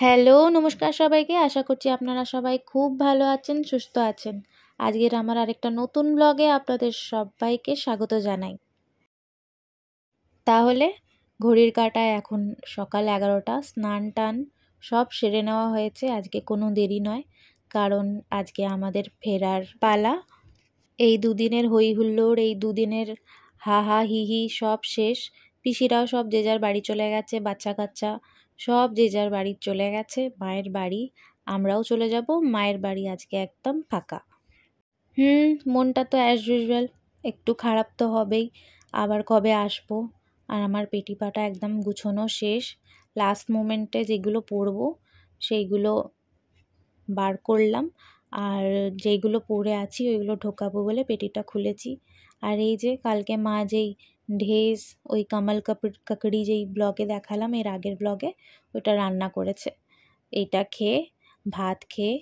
Hello, নমস্কার সবাইকে। আশা করছি আপনারা সবাই খুব ভালো আছেন, সুস্থ আছেন। আজকের আমার আরেকটা নতুন ব্লগে আপনাদের সবাইকে স্বাগত জানাই। তাহলে ঘড়ির কাঁটায় এখন সকাল 11টা, স্নান টান সব সেরে নেওয়া হয়েছে। আজকে কোনো দেরি নয়, কারণ আজকে আমাদের ফেরার পালা। এই দুদিনের হই হুল্লোড়, এই দুদিনের হা হা হি হি সব শেষ। পিসিরাও সব যে যার বাড়ি চলে গেছে, বাচ্চা কাচ্চা সব যে যার বাড়ি চলে গেছে, মায়ের বাড়ি। আমরাও চলে যাব মায়ের বাড়ি, আজকে একদম ফাঁকা। মনটা তো অ্যাজ ইউজুয়াল একটু খারাপ তো হবেই। আবার কবে আসবো। আর আমার পেটি পাটা একদম গুছোনো শেষ। লাস্ট মোমেন্টে যেগুলো পরবো সেইগুলো বার করলাম, আর যেইগুলো পরে আছি ওইগুলো ঢোকাবো বলে পেটিটা খুলেছি। আর এই যে কালকে মা যেই ঢেস, ওই কামাল কাকড়ি যেই ব্লগে দেখালাম এর আগের ব্লগে, ওটা রান্না করেছে। এইটা খেয়ে, ভাত খেয়ে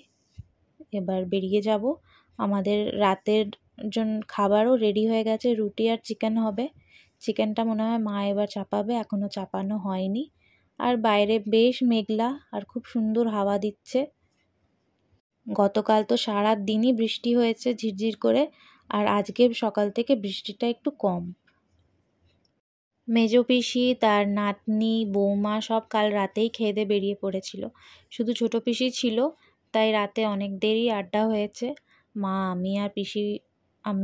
এবার বেরিয়ে যাব। আমাদের রাতের জন্য খাবারও রেডি হয়ে গেছে, রুটি আর চিকেন হবে। চিকেনটা মনে হয় মা এবার চাপাবে, এখনও চাপানো হয়নি। আর বাইরে বেশ মেঘলা আর খুব সুন্দর হাওয়া দিচ্ছে। গতকাল তো সারা দিনই বৃষ্টি হয়েছে ঝিরঝির করে, আর আজকে সকাল থেকে বৃষ্টিটা একটু কম। মেজো পিসি, তার নাতনি, বৌমা সব কাল রাতেই খেয়ে দিয়ে বেরিয়ে পড়েছিল। শুধু ছোটো পিসি ছিল, তাই রাতে অনেক দেরি আড্ডা হয়েছে। মা, আমি আর পিসি,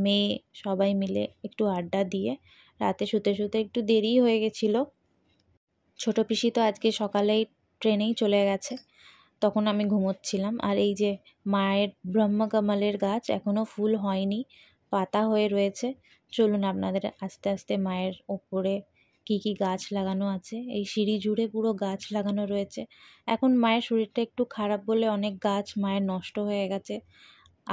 মেয়ে সবাই মিলে একটু আড্ডা দিয়ে রাতে শুতে শুতে একটু দেরি হয়ে গেছিলো। ছোটো পিসি তো আজকে সকালেই ট্রেনেই চলে গেছে, তখন আমি ঘুমোচ্ছিলাম। আর এই যে মায়ের ব্রহ্মকমলের গাছ এখনও ফুল হয়নি, পাতা হয়ে রয়েছে। চলুন আপনাদের আস্তে আস্তে মায়ের ওপরে কি কি গাছ লাগানো আছে, এই সিঁড়ি জুড়ে পুরো গাছ লাগানো রয়েছে। এখন মায়ের শরীরটা একটু খারাপ বলে অনেক গাছ মায়ের নষ্ট হয়ে গেছে।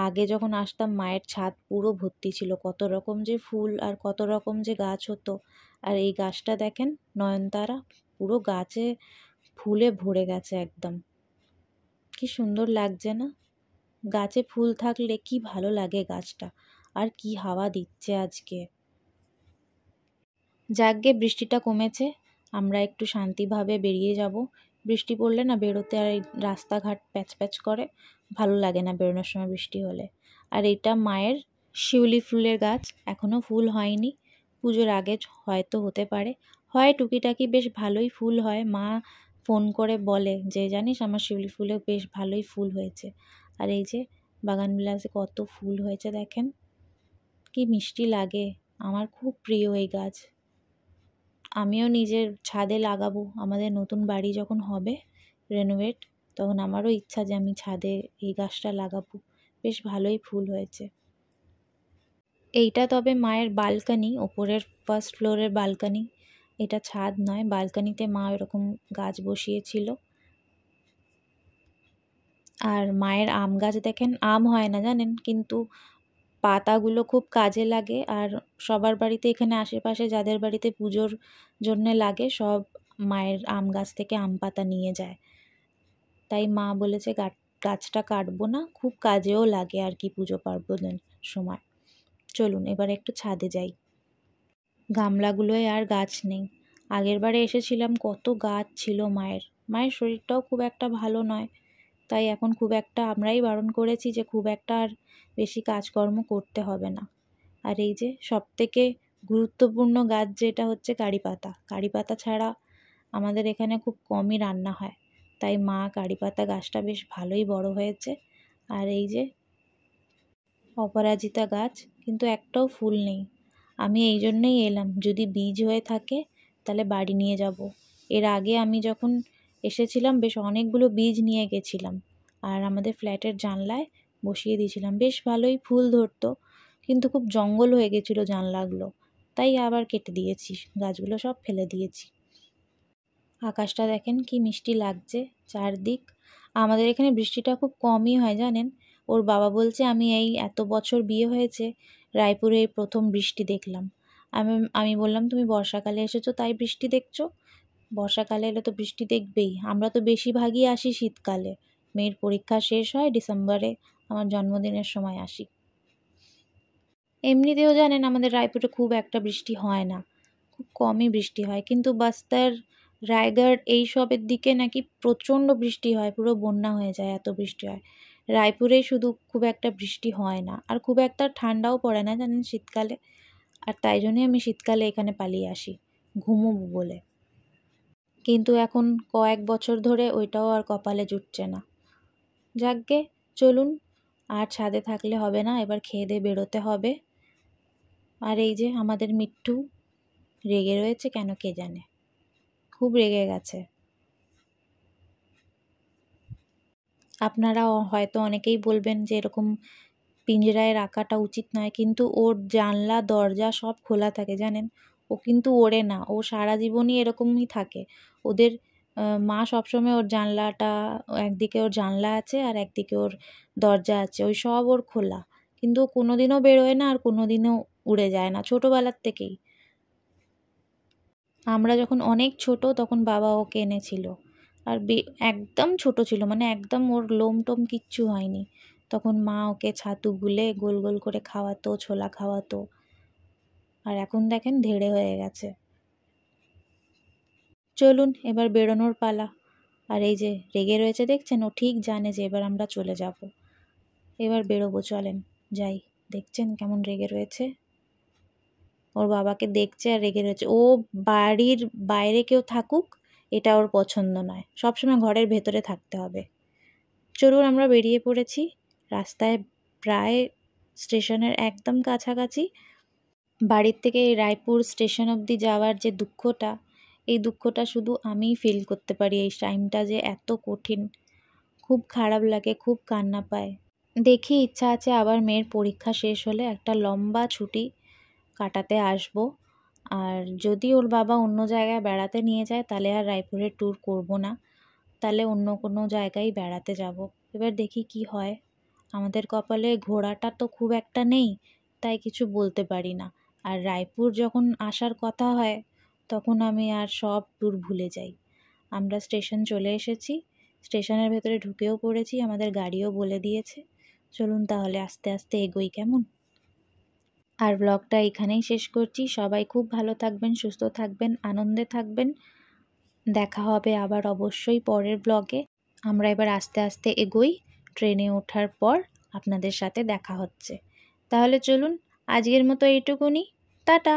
আগে যখন আসতাম মায়ের ছাদ পুরো ভর্তি ছিল, কত রকম যে ফুল আর কত রকম যে গাছ হতো। আর এই গাছটা দেখেন, নয়নতারা, পুরো গাছে ফুলে ভরে গেছে একদম। কি সুন্দর লাগছে না? গাছে ফুল থাকলে কি ভালো লাগে গাছটা। আর কি হাওয়া দিচ্ছে আজকে। যাকগে, বৃষ্টিটা কমেছে, আমরা একটু শান্তিভাবে বেরিয়ে যাব। বৃষ্টি পড়লে না বেরোতে আর এই রাস্তাঘাট প্যাচ প্যাচ করে, ভালো লাগে না বেরোনোর সময় বৃষ্টি হলে। আর এটা মায়ের শিউলি ফুলের গাছ, এখনও ফুল হয়নি। পুজোর আগে হয়তো হতে পারে, হয় টুকিটাকি বেশ ভালোই ফুল হয়। মা ফোন করে বলে যে জানিস আমার শিউলি ফুলে বেশ ভালোই ফুল হয়েছে। আর এই যে বাগানবিলাসে কত ফুল হয়েছে দেখেন, কি মিষ্টি লাগে। আমার খুব প্রিয় এই গাছ। আমিও নিজের ছাদে লাগাবো, আমাদের নতুন বাড়ি যখন হবে রেনোভেট, তখন আমারও ইচ্ছা যে আমি ছাদে এই গাছটা লাগাবো। বেশ ভালোই ফুল হয়েছে। এইটা তবে মায়ের বালকানি, ওপরের ফার্স্ট ফ্লোরের বালকানি, এটা ছাদ নয়। বালকানিতে মা এরকম গাছ বসিয়েছিল। আর মায়ের আম গাছ দেখেন, আম হয় না জানেন, কিন্তু পাতাগুলো খুব কাজে লাগে। আর সবার বাড়িতে এখানে আশেপাশে যাদের বাড়িতে পুজোর জন্যে লাগে, সব মায়ের আম গাছ থেকে আম পাতা নিয়ে যায়। তাই মা বলেছে গাছটা কাটবো না, খুব কাজেও লাগে আর কি পুজো পার্বণের সময়। চলুন এবার একটু ছাদে যাই। গামলাগুলোয় আর গাছ নেই। আগের বারে এসেছিলাম কত গাছ ছিল মায়ের। মায়ের শরীরটাও খুব একটা ভালো নয়, তাই এখন খুব একটা আমরাই বারণ করেছি যে খুব একটা আর বেশি কাজকর্ম করতে হবে না। আর এই যে সবথেকে গুরুত্বপূর্ণ গাছ যেটা হচ্ছে কারি পাতা। কারি পাতা ছাড়া আমাদের এখানে খুব কমই রান্না হয়, তাই মা কারি পাতা গাছটা বেশ ভালোই বড় হয়েছে। আর এই যে অপরাজিতা গাছ, কিন্তু একটাও ফুল নেই। আমি এই জন্যেই এলাম, যদি বীজ হয়ে থাকে তাহলে বাড়ি নিয়ে যাব। এর আগে আমি যখন এসেছিলাম বেশ অনেকগুলো বীজ নিয়ে গেছিলাম, আর আমাদের ফ্ল্যাটের জানলায় বসিয়ে দিয়েছিলাম। বেশ ভালোই ফুল ধরতো, কিন্তু খুব জঙ্গল হয়ে গেছিলো জানলাগুলো, তাই আবার কেটে দিয়েছি, গাছগুলো সব ফেলে দিয়েছি। আকাশটা দেখেন কি মিষ্টি লাগছে চারদিক। আমাদের এখানে বৃষ্টিটা খুব কমই হয় জানেন। ওর বাবা বলছে আমি এই এত বছর বিয়ে হয়েছে রায়পুরে এই প্রথম বৃষ্টি দেখলাম। আমি বললাম তুমি বর্ষাকালে এসেছো তাই বৃষ্টি দেখছো? বর্ষাকালে এলে তো বৃষ্টি দেখবেই। আমরা তো বেশিরভাগই আসি শীতকালে, মেয়ের পরীক্ষা শেষ হয় ডিসেম্বরে, আমার জন্মদিনের সময় আসি। এমনিতেও জানেন আমাদের রায়পুরে খুব একটা বৃষ্টি হয় না, খুব কমই বৃষ্টি হয়। কিন্তু বাস্তার রায়গড় এইসবের দিকে নাকি প্রচণ্ড বৃষ্টি হয়, পুরো বন্যা হয়ে যায়, এত বৃষ্টি হয়। রায়পুরে শুধু খুব একটা বৃষ্টি হয় না, আর খুব একটা ঠান্ডাও পড়ে না জানেন শীতকালে। আর তাই জন্যই আমি শীতকালে এখানে পালিয়ে আসি ঘুমোবো বলে। কিন্তু এখন কয়েক বছর ধরে ওইটাও আর কপালে জুটছে না। যাকগে, চলুন, আর ছাদে থাকলে হবে না, এবার খেয়ে দিয়ে বেরোতে হবে। আর এই যে আমাদের মিট্টু রেগে রয়েছে কেন কে জানে, খুব রেগে গেছে। আপনারা হয়তো অনেকেই বলবেন যে এরকম পিঞ্জরায় রাখাটা উচিত নয়, কিন্তু ওর জানলা দরজা সব খোলা থাকে জানেন। ও কিন্তু ওড়ে না, ও সারা জীবনই এরকমই থাকে। ওদের মা সবসময় ওর জানলাটা, একদিকে ওর জানলা আছে আর একদিকে ওর দরজা আছে, ওই সব ওর খোলা, কিন্তু ও কোনোদিনও বেরোয় না আর কোনোদিনও উড়ে যায় না, ছোটোবেলার থেকেই। আমরা যখন অনেক ছোট তখন বাবা ওকে এনেছিল, আর একদম ছোট ছিল, মানে একদম ওর লোম টোম কিচ্ছু হয়নি। তখন মা ওকে ছাতু গুলে গোল গোল করে খাওয়াতো, ছোলা খাওয়াতো। আর এখন দেখেন ধেড়ে হয়ে গেছে। চলুন এবার বেরোনোর পালা। আর এই যে রেগে রয়েছে দেখছেন, ও ঠিক জানে যে এবার আমরা চলে যাব। এবার বেরোবো, চলেন যাই। দেখছেন কেমন রেগে রয়েছে, ওর বাবাকে দেখছে আর রেগে রয়েছে। ও বাড়ির বাইরে কেউ থাকুক এটা ওর পছন্দ নয়, সবসময় ঘরের ভেতরে থাকতে হবে। চলুন আমরা বেরিয়ে পড়েছি, রাস্তায় প্রায় স্টেশনের একদম কাছাকাছি। বাড়ির থেকে এই রায়পুর স্টেশন অবধি যাওয়ার যে দুঃখটা, এই দুঃখটা শুধু আমিই ফিল করতে পারি। এই টাইমটা যে এত কঠিন, খুব খারাপ লাগে, খুব কান্না পায়। দেখি, ইচ্ছা আছে আবার মেয়ের পরীক্ষা শেষ হলে একটা লম্বা ছুটি কাটাতে আসব। আর যদি ওর বাবা অন্য জায়গায় বেড়াতে নিয়ে যায় তাহলে আর রায়পুরের ট্যুর করব না, তাহলে অন্য কোনো জায়গায় বেড়াতে যাব। এবার দেখি কি হয়। আমাদের কপালে ঘোরাটা তো খুব একটা নেই, তাই কিছু বলতে পারি না। আর রায়পুর যখন আসার কথা হয় তখন আমি আর সব ট্যুর ভুলে যাই। আমরা স্টেশন চলে এসেছি, স্টেশনের ভেতরে ঢুকেও পড়েছি, আমাদের গাড়িও বলে দিয়েছে। চলুন তাহলে আস্তে আস্তে এগোই, কেমন? আর ব্লগটা এখানেই শেষ করছি। সবাই খুব ভালো থাকবেন, সুস্থ থাকবেন, আনন্দে থাকবেন। দেখা হবে আবার অবশ্যই পরের ব্লগে। আমরা এবার আস্তে আস্তে এগোই, ট্রেনে ওঠার পর আপনাদের সাথে দেখা হচ্ছে। তাহলে চলুন আজকের মতো এইটুকুনি, টাটা।